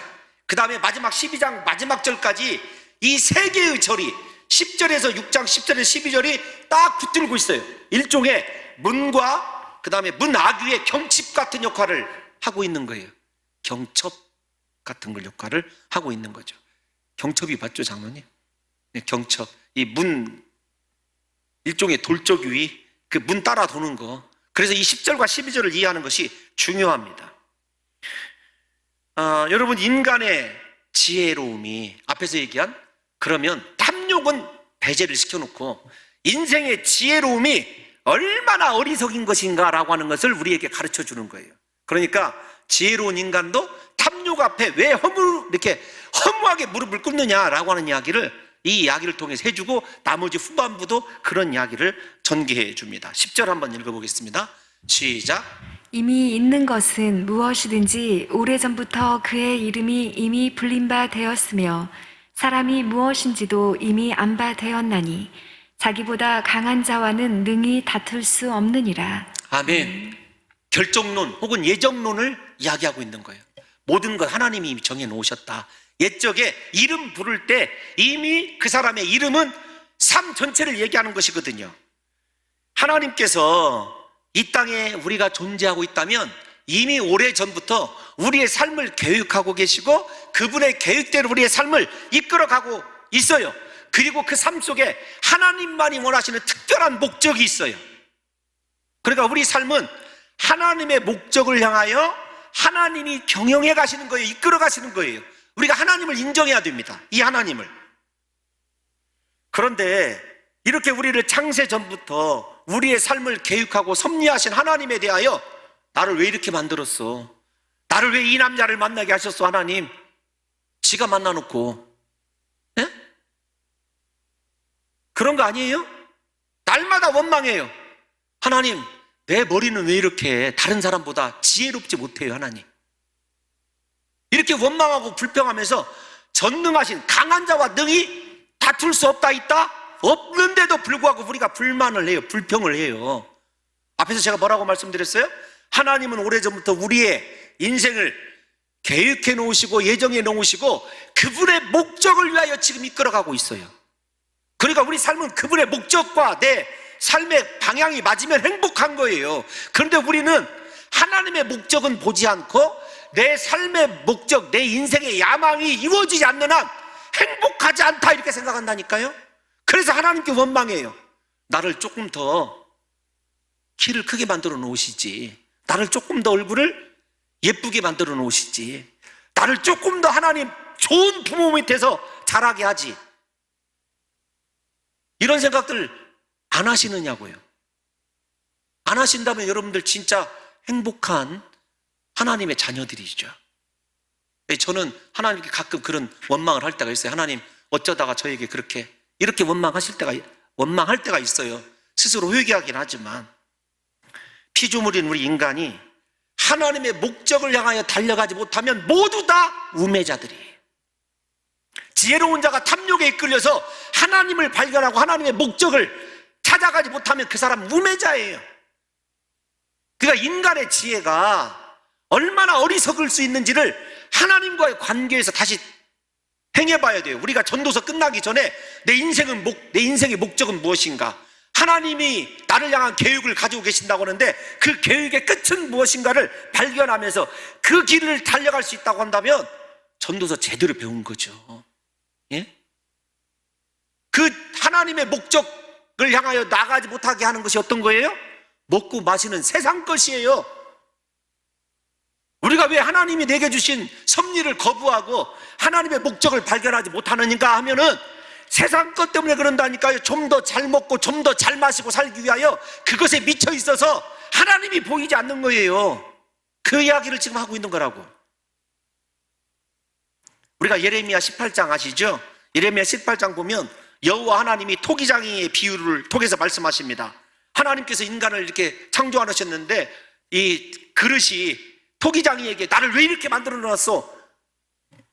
그 다음에 마지막 12장 마지막 절까지 이 세 개의 절이 10절에서 6장 10절에서 12절이 딱 붙들고 있어요. 일종의 문과 그 다음에 문학위의 경칩 같은 역할을 하고 있는 거예요. 경첩 같은 걸 역할을 하고 있는 거죠. 경첩이 맞죠, 장로님? 네, 경첩. 이 문, 일종의 돌적 위, 그 문 따라 도는 거. 그래서 이 10절과 12절을 이해하는 것이 중요합니다. 여러분, 인간의 지혜로움이 앞에서 얘기한, 그러면 탐욕은 배제를 시켜놓고 인생의 지혜로움이 얼마나 어리석인 것인가라고 하는 것을 우리에게 가르쳐 주는 거예요. 그러니까 지혜로운 인간도 탐욕 앞에 왜 이렇게 허무하게 무릎을 꿇느냐라고 하는 이야기를 이 이야기를 통해서 해주고 나머지 후반부도 그런 이야기를 전개해 줍니다. 10절 한번 읽어보겠습니다. 시작. 이미 있는 것은 무엇이든지 오래전부터 그의 이름이 이미 불린 바 되었으며 사람이 무엇인지도 이미 안 바 되었나니 자기보다 강한 자와는 능히 다툴 수 없느니라. 아멘. 결정론 혹은 예정론을 이야기하고 있는 거예요. 모든 걸 하나님이 이미 정해놓으셨다. 옛적에 이름 부를 때 이미 그 사람의 이름은 삶 전체를 얘기하는 것이거든요. 하나님께서 이 땅에 우리가 존재하고 있다면 이미 오래전부터 우리의 삶을 계획하고 계시고 그분의 계획대로 우리의 삶을 이끌어가고 있어요. 그리고 그 삶 속에 하나님만이 원하시는 특별한 목적이 있어요. 그러니까 우리 삶은 하나님의 목적을 향하여 하나님이 경영해 가시는 거예요. 이끌어 가시는 거예요. 우리가 하나님을 인정해야 됩니다. 이 하나님을. 그런데 이렇게 우리를 창세 전부터 우리의 삶을 계획하고 섭리하신 하나님에 대하여 나를 왜 이렇게 만들었어? 나를 왜 이 남자를 만나게 하셨어, 하나님? 지가 만나놓고. 예? 그런 거 아니에요? 날마다 원망해요. 하나님, 내 머리는 왜 이렇게 다른 사람보다 지혜롭지 못해요, 하나님? 이렇게 원망하고 불평하면서 전능하신 강한 자와 능히 다툴 수 없다 있다? 없는데도 불구하고 우리가 불만을 해요. 불평을 해요. 앞에서 제가 뭐라고 말씀드렸어요? 하나님은 오래전부터 우리의 인생을 계획해 놓으시고 예정해 놓으시고 그분의 목적을 위하여 지금 이끌어가고 있어요. 그러니까 우리 삶은 그분의 목적과 내 삶의 방향이 맞으면 행복한 거예요. 그런데 우리는 하나님의 목적은 보지 않고 내 삶의 목적, 내 인생의 야망이 이루어지지 않는 한 행복하지 않다 이렇게 생각한다니까요. 그래서 하나님께 원망해요. 나를 조금 더 키를 크게 만들어 놓으시지, 나를 조금 더 얼굴을 예쁘게 만들어 놓으시지, 나를 조금 더 하나님 좋은 부모 밑에서 자라게 하지, 이런 생각들 안 하시느냐고요. 안 하신다면 여러분들 진짜 행복한 하나님의 자녀들이죠. 저는 하나님께 가끔 그런 원망을 할 때가 있어요. 하나님, 어쩌다가 저에게 이렇게 원망할 때가 있어요. 스스로 회개하긴 하지만 피조물인 우리 인간이 하나님의 목적을 향하여 달려가지 못하면 모두 다 우매자들이에요. 지혜로운 자가 탐욕에 이끌려서 하나님을 발견하고 하나님의 목적을 찾아가지 못하면 그 사람 우매자예요. 그러니까 인간의 지혜가 얼마나 어리석을 수 있는지를 하나님과의 관계에서 다시 행해봐야 돼요. 우리가 전도서 끝나기 전에 내 인생의 목적은 무엇인가, 하나님이 나를 향한 계획을 가지고 계신다고 하는데 그 계획의 끝은 무엇인가를 발견하면서 그 길을 달려갈 수 있다고 한다면 전도서 제대로 배운 거죠. 예? 그 하나님의 목적을 향하여 나가지 못하게 하는 것이 어떤 거예요? 먹고 마시는 세상 것이에요. 우리가 왜 하나님이 내게 주신 섭리를 거부하고 하나님의 목적을 발견하지 못하느니까 하면은 세상 것 때문에 그런다니까요. 좀 더 잘 먹고 좀 더 잘 마시고 살기 위하여 그것에 미쳐 있어서 하나님이 보이지 않는 거예요. 그 이야기를 지금 하고 있는 거라고. 우리가 예레미야 18장 아시죠? 예레미야 18장 보면 여호와 하나님이 토기장이의 비유를 통해서 말씀하십니다. 하나님께서 인간을 이렇게 창조하셨는데 이 그릇이 토기장이에게 나를 왜 이렇게 만들어 놨어?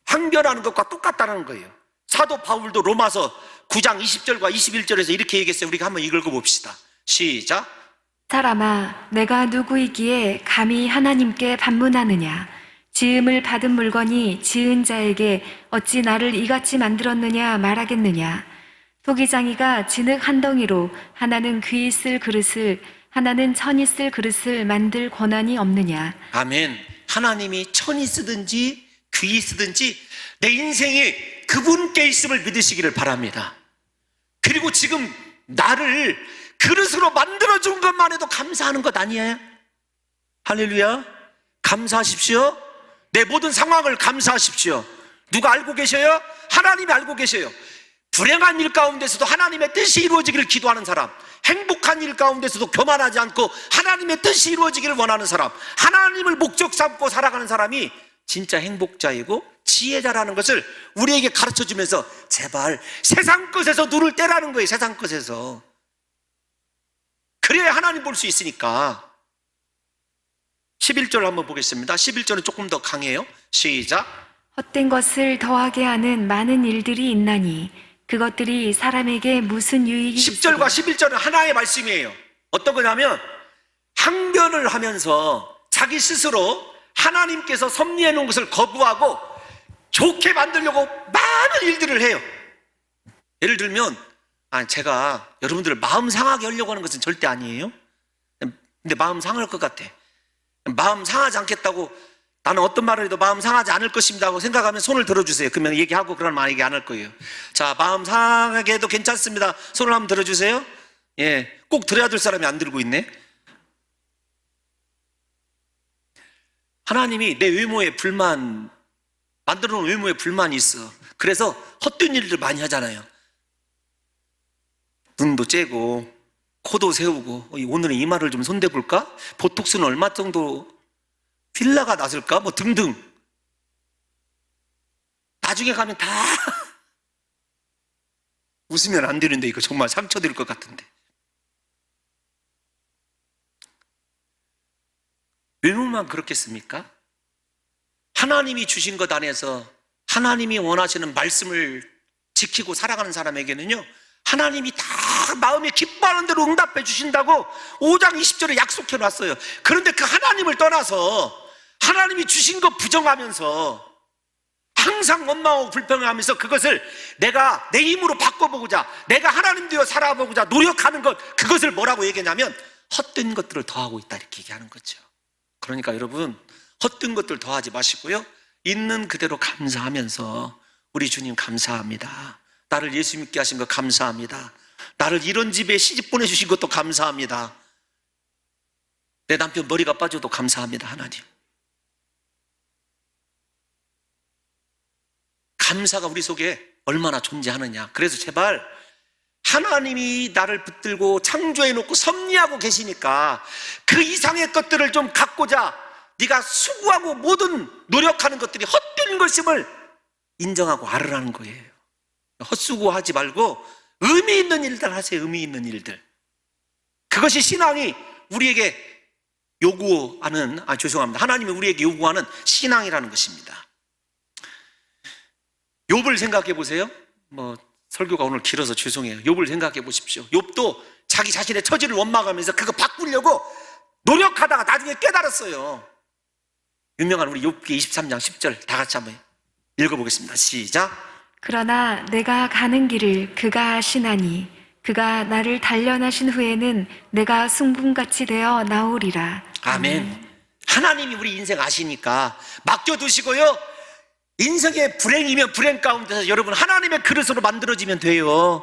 항변하는 것과 똑같다는 거예요. 사도 바울도 로마서 9장 20절과 21절에서 이렇게 얘기했어요. 우리가 한번 읽어봅시다. 시작. 사람아, 내가 누구이기에 감히 하나님께 반문하느냐? 지음을 받은 물건이 지은 자에게 어찌 나를 이같이 만들었느냐 말하겠느냐? 토기장이가 진흙 한 덩이로 하나는 귀 있을 그릇을 하나는 천이 쓸 그릇을 만들 권한이 없느냐? 아멘. 하나님이 천이 쓰든지 귀이 쓰든지 내 인생이 그분께 있음을 믿으시기를 바랍니다. 그리고 지금 나를 그릇으로 만들어준 것만 해도 감사하는 것 아니에요? 할렐루야. 감사하십시오. 내 모든 상황을 감사하십시오. 누가 알고 계셔요? 하나님이 알고 계셔요. 불행한 일 가운데서도 하나님의 뜻이 이루어지기를 기도하는 사람, 행복한 일 가운데서도 교만하지 않고 하나님의 뜻이 이루어지기를 원하는 사람, 하나님을 목적 삼고 살아가는 사람이 진짜 행복자이고 지혜자라는 것을 우리에게 가르쳐주면서 제발 세상 것에서 눈을 떼라는 거예요. 세상 것에서. 그래야 하나님 볼 수 있으니까. 11절 한번 보겠습니다. 11절은 조금 더 강해요. 시작. 헛된 것을 더하게 하는 많은 일들이 있나니 그것들이 사람에게 무슨 유익이 10절과 있으랴? 11절은 하나의 말씀이에요. 어떤 거냐면 항변을 하면서 자기 스스로 하나님께서 섭리해 놓은 것을 거부하고 좋게 만들려고 많은 일들을 해요. 예를 들면 제가 여러분들을 마음 상하게 하려고 하는 것은 절대 아니에요. 근데 마음 상할 것 같아. 마음 상하지 않겠다고 나는 어떤 말을 해도 마음 상하지 않을 것입니다 하고 생각하면 손을 들어주세요. 그러면 얘기하고 그런 말 얘기 안 할 거예요. 자, 마음 상하게 해도 괜찮습니다. 손을 한번 들어주세요. 예, 꼭 들어야 될 사람이 안 들고 있네. 하나님이 내 외모에 불만, 만들어 놓은 외모에 불만이 있어. 그래서 헛된 일들 많이 하잖아요. 눈도 째고 코도 세우고, 오늘은 이마를 좀 손대볼까? 보톡스는 얼마 정도 필라가 났을까? 뭐 등등. 나중에 가면 다 웃으면 안 되는데 이거 정말 상처될 것 같은데. 외모만 그렇겠습니까? 하나님이 주신 것 안에서 하나님이 원하시는 말씀을 지키고 살아가는 사람에게는요, 하나님이 다 마음에 기뻐하는 대로 응답해 주신다고 5장 20절에 약속해 놨어요. 그런데 그 하나님을 떠나서 하나님이 주신 것 부정하면서 항상 원망하고 불평하면서 그것을 내가 내 힘으로 바꿔보고자, 내가 하나님 되어 살아보고자 노력하는 것, 그것을 뭐라고 얘기하냐면 헛된 것들을 더하고 있다, 이렇게 얘기하는 거죠. 그러니까 여러분, 헛된 것들 더하지 마시고요, 있는 그대로 감사하면서 우리 주님 감사합니다. 나를 예수 믿게 하신 거 감사합니다. 나를 이런 집에 시집 보내주신 것도 감사합니다. 내 남편 머리가 빠져도 감사합니다. 하나님, 감사가 우리 속에 얼마나 존재하느냐. 그래서 제발 하나님이 나를 붙들고 창조해놓고 섭리하고 계시니까 그 이상의 것들을 좀 갖고자 네가 수고하고 모든 노력하는 것들이 헛된 것임을 인정하고 알으라는 거예요. 헛수고하지 말고 의미 있는 일들 하세요. 의미 있는 일들. 그것이 신앙이 우리에게 요구하는, 죄송합니다, 하나님이 우리에게 요구하는 신앙이라는 것입니다. 욥을 생각해 보세요. 설교가 오늘 길어서 죄송해요. 욥을 생각해 보십시오. 욥도 자기 자신의 처지를 원망하면서 그거 바꾸려고 노력하다가 나중에 깨달았어요. 유명한 우리 욥기 23장 10절 다 같이 한번 읽어보겠습니다. 시작. 그러나 내가 가는 길을 그가 아시나니 그가 나를 단련하신 후에는 내가 숭분같이 되어 나오리라. 아멘. 하나님이 우리 인생 아시니까 맡겨두시고요, 인생의 불행이면 불행 가운데서 여러분 하나님의 그릇으로 만들어지면 돼요.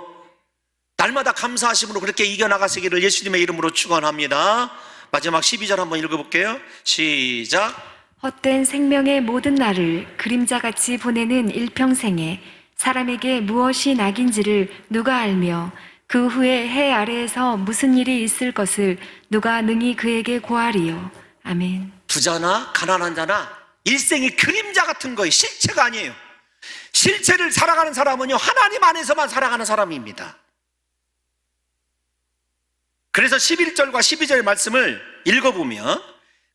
날마다 감사하심으로 그렇게 이겨나가시기를 예수님의 이름으로 축원합니다. 마지막 12절 한번 읽어볼게요. 시작. 헛된 생명의 모든 날을 그림자같이 보내는 일평생에 사람에게 무엇이 낙인지를 누가 알며 그 후에 해 아래에서 무슨 일이 있을 것을 누가 능히 그에게 고하리요. 아멘. 부자나 가난한 자나 일생이 그림자 같은 거예요. 실체가 아니에요. 실체를 살아가는 사람은요, 하나님 안에서만 살아가는 사람입니다. 그래서 11절과 12절의 말씀을 읽어보면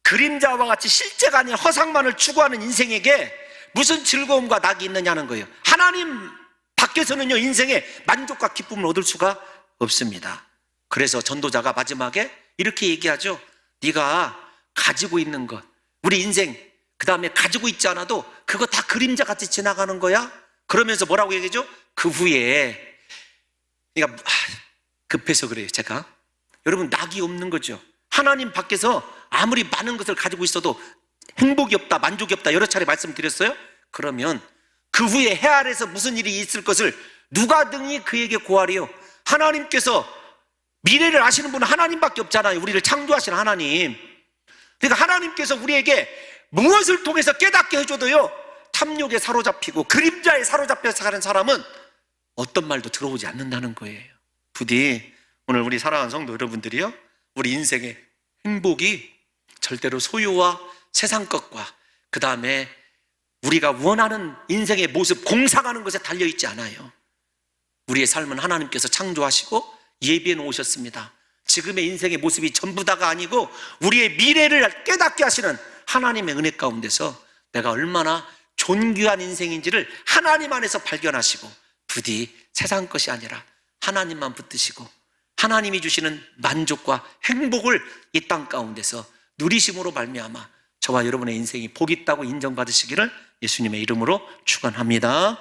그림자와 같이 실제가 아닌 허상만을 추구하는 인생에게 무슨 즐거움과 낙이 있느냐는 거예요. 하나님 밖에서는요, 인생에 만족과 기쁨을 얻을 수가 없습니다. 그래서 전도자가 마지막에 이렇게 얘기하죠. 네가 가지고 있는 것, 우리 인생 그 다음에 가지고 있지 않아도 그거 다 그림자같이 지나가는 거야. 그러면서 뭐라고 얘기하죠? 그 후에, 그러니까 급해서 그래요, 제가. 여러분, 낙이 없는 거죠. 하나님 밖에서 아무리 많은 것을 가지고 있어도 행복이 없다, 만족이 없다 여러 차례 말씀드렸어요. 그러면 그 후에 해 아래에서 무슨 일이 있을 것을 누가 등이 그에게 고하리요. 하나님께서 미래를 아시는 분은 하나님밖에 없잖아요. 우리를 창조하신 하나님. 그러니까 하나님께서 우리에게 무엇을 통해서 깨닫게 해줘도요, 탐욕에 사로잡히고 그림자에 사로잡혀서 가는 사람은 어떤 말도 들어오지 않는다는 거예요. 부디 오늘 우리 사랑하는 성도 여러분들이요, 우리 인생의 행복이 절대로 소유와 세상 것과 그 다음에 우리가 원하는 인생의 모습, 공상하는 것에 달려있지 않아요. 우리의 삶은 하나님께서 창조하시고 예비해 놓으셨습니다. 지금의 인생의 모습이 전부 다가 아니고 우리의 미래를 깨닫게 하시는 하나님의 은혜 가운데서 내가 얼마나 존귀한 인생인지를 하나님 안에서 발견하시고 부디 세상 것이 아니라 하나님만 붙드시고 하나님이 주시는 만족과 행복을 이 땅 가운데서 누리심으로 말미암아 저와 여러분의 인생이 복 있다고 인정받으시기를 예수님의 이름으로 축원합니다.